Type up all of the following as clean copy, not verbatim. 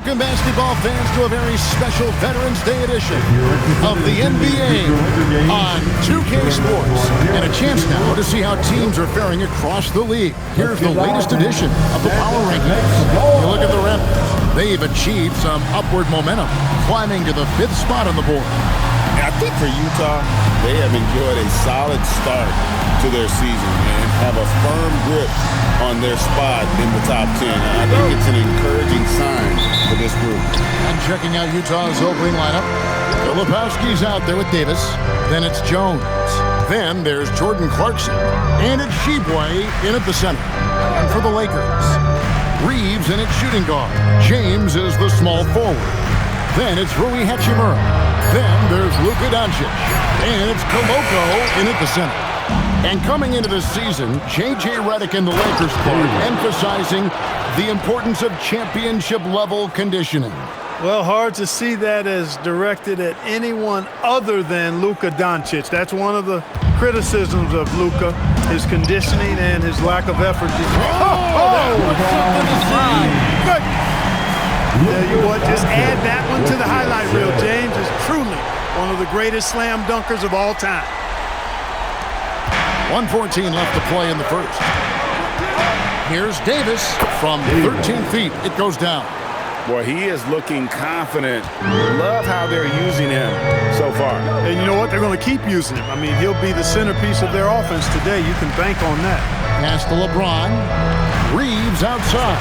Welcome, basketball fans, to a very special Veterans Day edition of the NBA on 2K Sports. And a chance now to see how teams are faring across the league. Here's the latest edition of the Power Rankings. You look at the Raptors. They've achieved some upward momentum, climbing to the 5th spot on the board. I think for Utah, they have enjoyed a solid start to their season and have a firm grip on their spot in the top 10. I think it's an encouraging sign for this group. And checking out Utah's opening lineup, Filipowski's out there with Davis. Then it's Jones. Then there's Jordan Clarkson. And it's Sheboy in at the center. And for the Lakers, Reeves in at shooting guard. James is the small forward. Then it's Rui Hachimura. Then there's Luka Doncic. And it's Koloko in at the center. And coming into this season, J.J. Redick and the Lakers board emphasizing the importance of championship-level conditioning. Well, hard to see that as directed at anyone other than Luka Doncic. That's one of the criticisms of Luka, his conditioning and his lack of effort. Tell you what, just add that one to the highlight reel. James is truly one of the greatest slam dunkers of all time. 1:14 left to play in the first. Here's Davis from 13 feet. It goes down. Boy, he is looking confident. Love how they're using him so far. And you know what? They're going to keep using him. I mean, he'll be the centerpiece of their offense today. You can bank on that. Pass to LeBron. Reeves outside.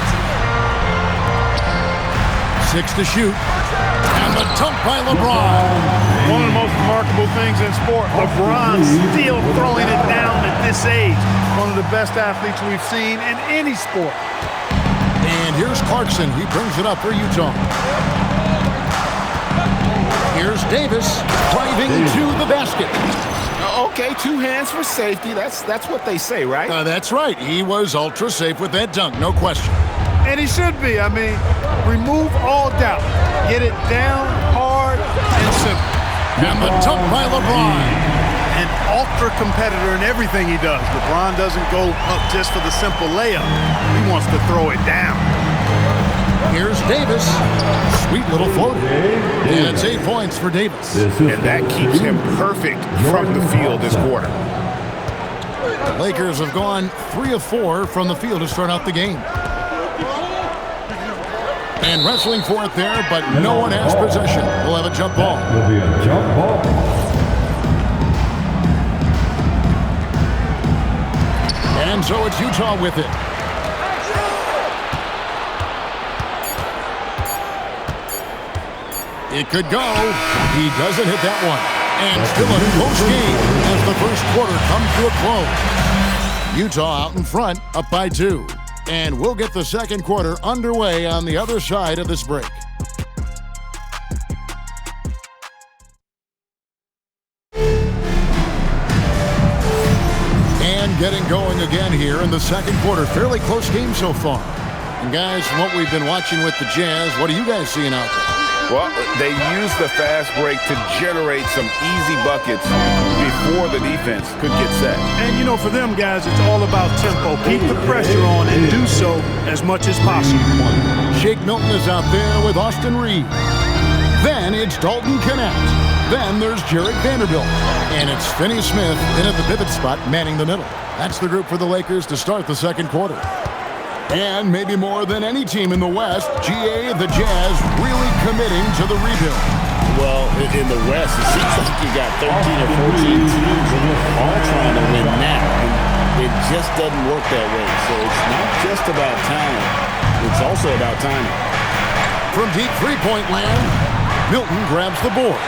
6 to shoot. And the dunk by LeBron. One of the most remarkable things in sport, LeBron still throwing it down at this age. One of the best athletes we've seen in any sport. And here's Clarkson. He brings it up for Utah. Here's Davis driving to the basket. Okay, 2 hands for safety. That's what they say, right? That's right. He was ultra safe with that dunk, no question. And he should be. I mean, remove all doubt. Get it down hard and simple. And the dunk by LeBron. An ultra competitor in everything he does. LeBron doesn't go up just for the simple layup. He wants to throw it down. Here's Davis. Sweet little floater. And it's 8 points for Davis. And that keeps him perfect from the field this quarter. The Lakers have gone 3 of 4 from the field to start out the game. And wrestling for it there, but no one has possession. We'll have a jump ball. Will be a jump ball. And so it's Utah with it. It could go. He doesn't hit that one. And still a close game as the first quarter comes to a close. Utah out in front, up by 2. And we'll get the second quarter underway on the other side of this break. And getting going again here in the second quarter. Fairly close game so far. And guys, from what we've been watching with the Jazz, what are you guys seeing out there? Well, they use the fast break to generate some easy buckets before the defense could get set. And, you know, for them guys, it's all about tempo. Keep the pressure on and do so as much as possible. Shake Milton is out there with Austin Reeves. Then it's Dalton Knecht. Then there's Jared Vanderbilt. And it's Finney Smith in at the pivot spot, manning the middle. That's the group for the Lakers to start the second quarter. And maybe more than any team in the West, GA, the Jazz, really committing to the rebuild. Well, in the West, it seems like you got 13 or 14 teams all trying to win now. And it just doesn't work that way. So it's not just about talent. It's also about timing. From deep three-point land, Milton grabs the board.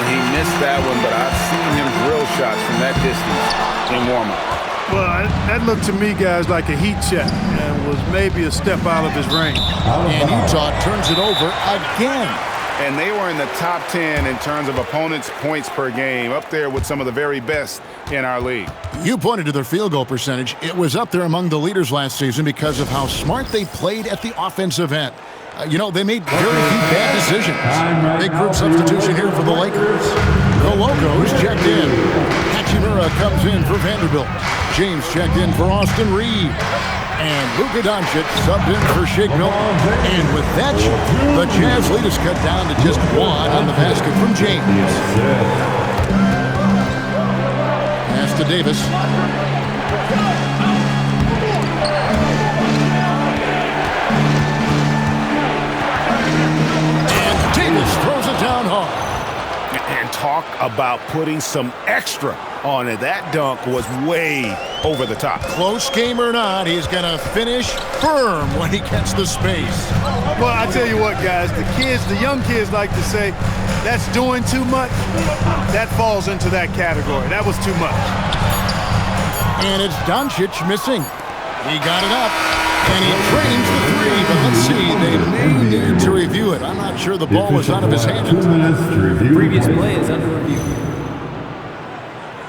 He missed that one, but I've seen him drill shots from that distance in warm-up. Well, that looked to me, guys, like a heat check and was maybe a step out of his range. And Utah turns it over again. And they were in the top 10 in terms of opponents' points per game, up there with some of the very best in our league. You pointed to their field goal percentage. It was up there among the leaders last season because of how smart they played at the offensive end. You know, they made very few bad decisions. Big group substitution here for the Lakers. Koloko's checked in. Hachimura comes in for Vanderbilt. James checked in for Austin Reeves. And Luka Doncic subbed in for Shake Milton. And with that shot, the Jazz lead is cut down to just one on the basket from James. Pass to Davis. And Davis throws it down hard. And talk about putting some extra on it. That dunk was way over the top. Close game or not, he's going to finish firm when he gets the space. Well, I tell you what, guys, the young kids like to say, that's doing too much. That falls into that category. That was too much. And it's Doncic missing. He got it up, and he trains the three, but let's see, they may need to review it. I'm not sure the ball was out of his hand. Previous play is under review.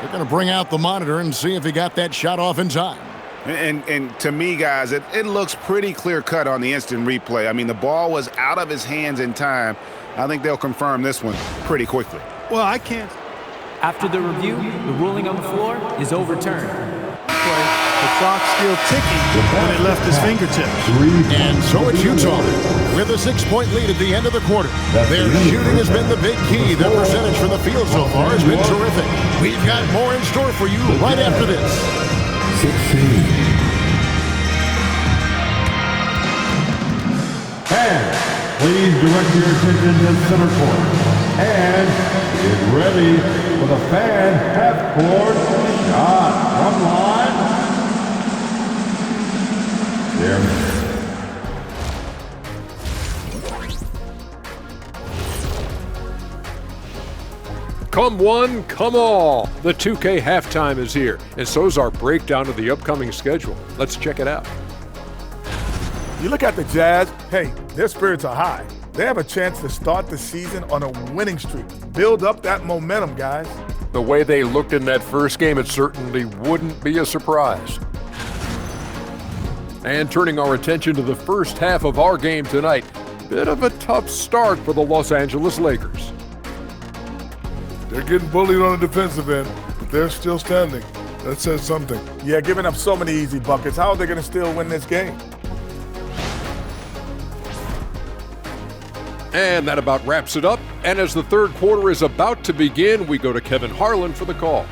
They're going to bring out the monitor and see if he got that shot off in time. And to me, guys, it looks pretty clear-cut on the instant replay. I mean, the ball was out of his hands in time. I think they'll confirm this one pretty quickly. Well, I can't. After the review, the ruling on the floor is overturned. The clock's still ticking when it left his fingertips. And so it's Utah with a 6-point lead at the end of the quarter. Their shooting has been the big key. Their percentage from the field so far has been terrific. We've got more in store for you right after this. 16. And please direct your attention to center court. And get ready for the fan half-court shot from line. Come one, come all. The 2K halftime is here, and so's our breakdown of the upcoming schedule. Let's check it out. You look at the Jazz, hey, their spirits are high. They have a chance to start the season on a winning streak. Build up that momentum, guys. The way they looked in that first game, it certainly wouldn't be a surprise. And turning our attention to the first half of our game tonight, bit of a tough start for the Los Angeles Lakers. They're getting bullied on the defensive end, but they're still standing. That says something. Yeah, giving up so many easy buckets. How are they going to still win this game? And that about wraps it up. And as the third quarter is about to begin, we go to Kevin Harlan for the call.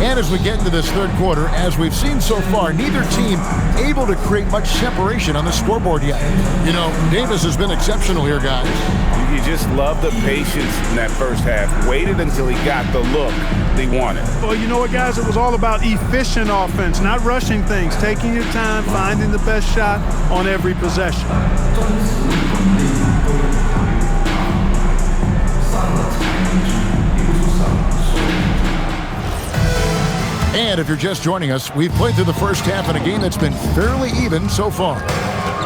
And as we get into this third quarter, as we've seen so far, neither team able to create much separation on the scoreboard yet. You know, Davis has been exceptional here, guys. You just love the patience in that first half. Waited until he got the look they wanted. Well, you know what, guys? It was all about efficient offense, not rushing things, taking your time, finding the best shot on every possession. And if you're just joining us, we've played through the first half in a game that's been fairly even so far.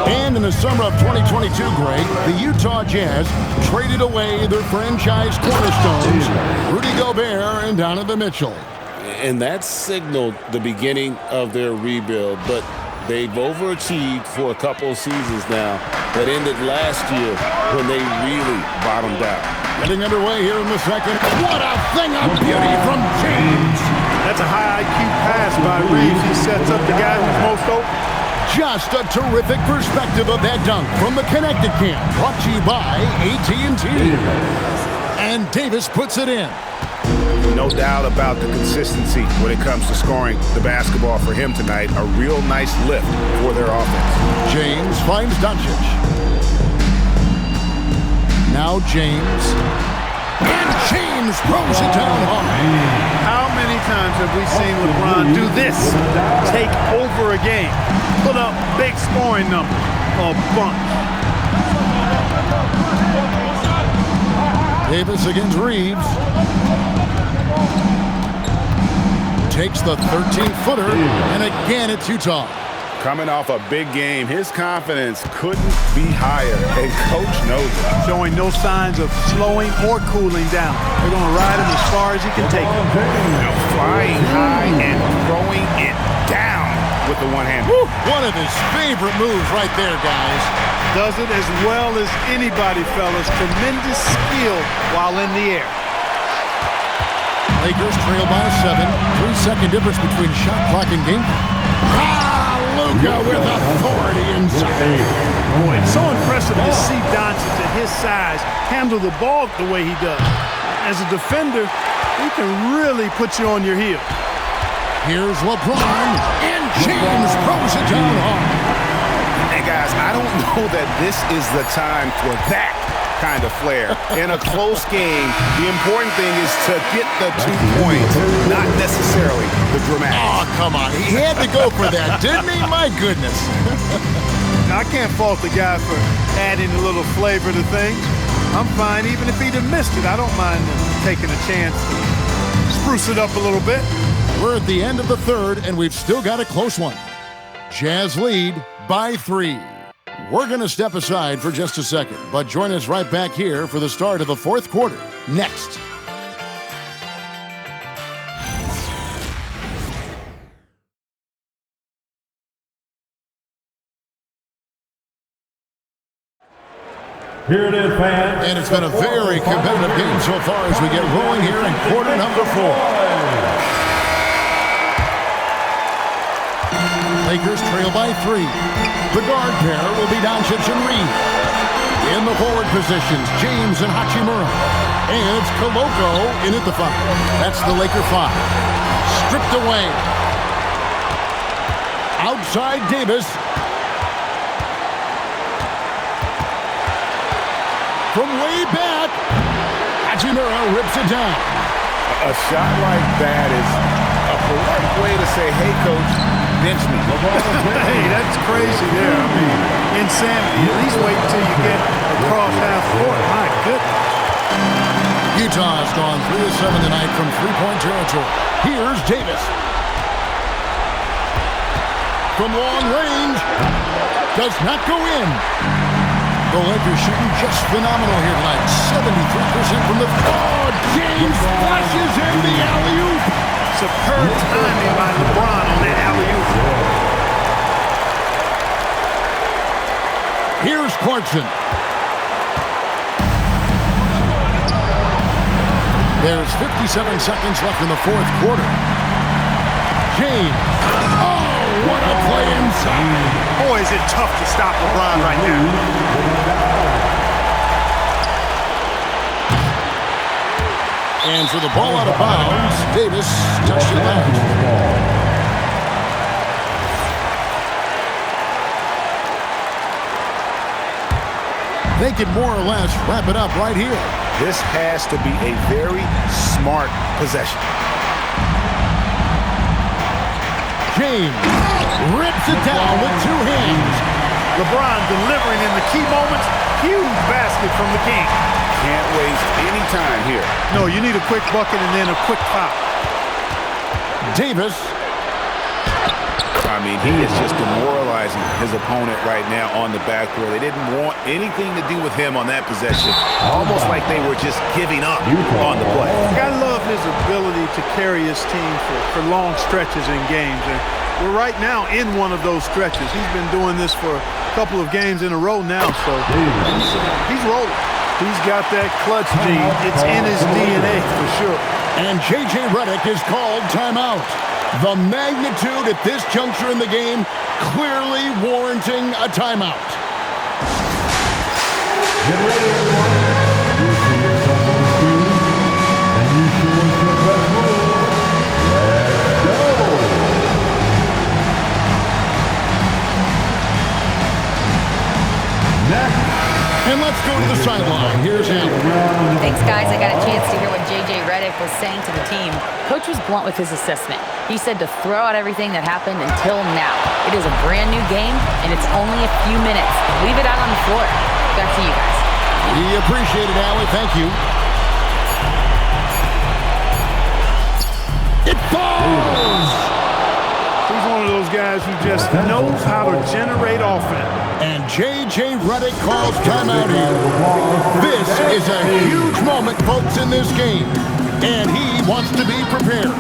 And in the summer of 2022, Greg, the Utah Jazz traded away their franchise cornerstones, Rudy Gobert and Donovan Mitchell. And that signaled the beginning of their rebuild, but they've overachieved for a couple of seasons now. That ended last year when they really bottomed out. Getting underway here in the second. What a thing of beauty from James. That's a high IQ pass by Reeves. He sets up the guy who's most open. Just a terrific perspective of that dunk from the Connected Camp, brought to you by AT&T. And Davis puts it in. No doubt about the consistency when it comes to scoring the basketball for him tonight. A real nice lift for their offense. James finds Doncic. Now James. And James throws it down hard. How many times have we seen LeBron do this? Take over a game. Put up big scoring numbers. A bunch. Davis against Reeves. Takes the 13-footer, and again it's Utah. Coming off a big game, his confidence couldn't be higher, and Coach knows it. Showing no signs of slowing or cooling down. They're going to ride him as far as he can take him. Now flying high and throwing it down. with the one-hander. One of his favorite moves right there, guys. Does it as well as anybody, fellas. Tremendous skill while in the air. Lakers trail by 7. 3-second difference between shot clock and game clock. Luka with authority inside. Boy, it's so impressive to see Doncic at his size handle the ball the way he does. As a defender, he can really put you on your heel. Here's LeBron, and James throws it down hard. And guys, I don't know that this is the time for that kind of flair. In a close game, the important thing is to get the 2 points, not necessarily the dramatic. Oh, come on. He had to go for that, didn't he? My goodness. Now, I can't fault the guy for adding a little flavor to things. I'm fine even if he'd have missed it. I don't mind taking a chance to spruce it up a little bit. We're at the end of the third, and we've still got a close one. Jazz lead by 3. We're going to step aside for just a second, but join us right back here for the start of the fourth quarter. Next. Here it is, fans. And it's been a very competitive game so far as we get rolling here in quarter number 4. Lakers trail by 3. The guard pair will be Doncic and Reed. In the forward positions, James and Hachimura. And it's Koloko in at the 5. That's the Laker 5. Stripped away. Outside Davis. From way back, Hachimura rips it down. A shot like that is a polite way to say, hey, coach, bench me. Hey, that's crazy there. I mean, insanity. At least wait until you get across half court. My goodness. Utah's gone 3 of 7 tonight from three-point territory. Here's Davis. From long range. Does not go in. The Lakers shooting just phenomenal here tonight. 73% from the... Oh, James flashes in the alley-oop. Superb timing by LeBron on that alley-oop. Here's Clarkson. There's 57 seconds left in the fourth quarter. James. Oh, what a play inside. Boy, is it tough to stop LeBron right now. And for the ball out of bounds, Davis touched it last. They can more or less wrap it up right here. This has to be a very smart possession. James rips it down with 2 hands. LeBron delivering in the key moments. Huge basket from the King. Can't waste any time here. No, you need a quick bucket and then a quick foul. Davis. I mean, he is just demoralizing his opponent right now on the backboard. They didn't want anything to do with him on that possession. Almost like they were just giving up on the play. I love his ability to carry his team for long stretches in games. And we're right now in one of those stretches. He's been doing this for a couple of games in a row now, so he's rolling. He's got that clutch gene. It's in his DNA for sure. And J.J. Redick is called timeout. The magnitude at this juncture in the game clearly warranting a timeout. Get ready, everyone. You see yourself on the screen, and you show us your best move. Let's go. Next. And let's go to the sideline. Here's Allen. Thanks, guys. I got a chance to hear what J.J. Redick was saying to the team. Coach was blunt with his assessment. He said to throw out everything that happened until now. It is a brand new game, and it's only a few minutes. Leave it out on the floor. Back to you guys. We appreciate it, Allie. Thank you. It falls! He's one of those guys who just knows how to generate offense. And J.J. Redick calls timeout here. This is a huge moment, folks, in this game. And he wants to be prepared.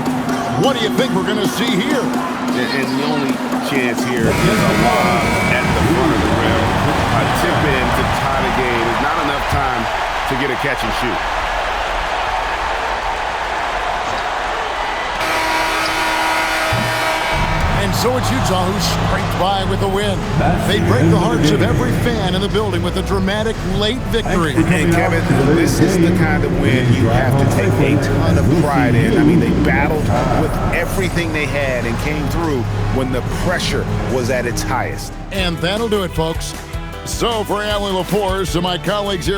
What do you think we're going to see here? And the only chance here is a lob at the front of the rim. A tip in to tie the game is not enough time to get a catch and shoot. And so it's Utah who scraped by with a win. They break the hearts of every fan in the building with a dramatic late victory. And Kevin, this is the kind of win you have to take a ton of pride in. I mean, they battled with everything they had and came through when the pressure was at its highest. And that'll do it, folks. So for Allie LaForce and my colleagues here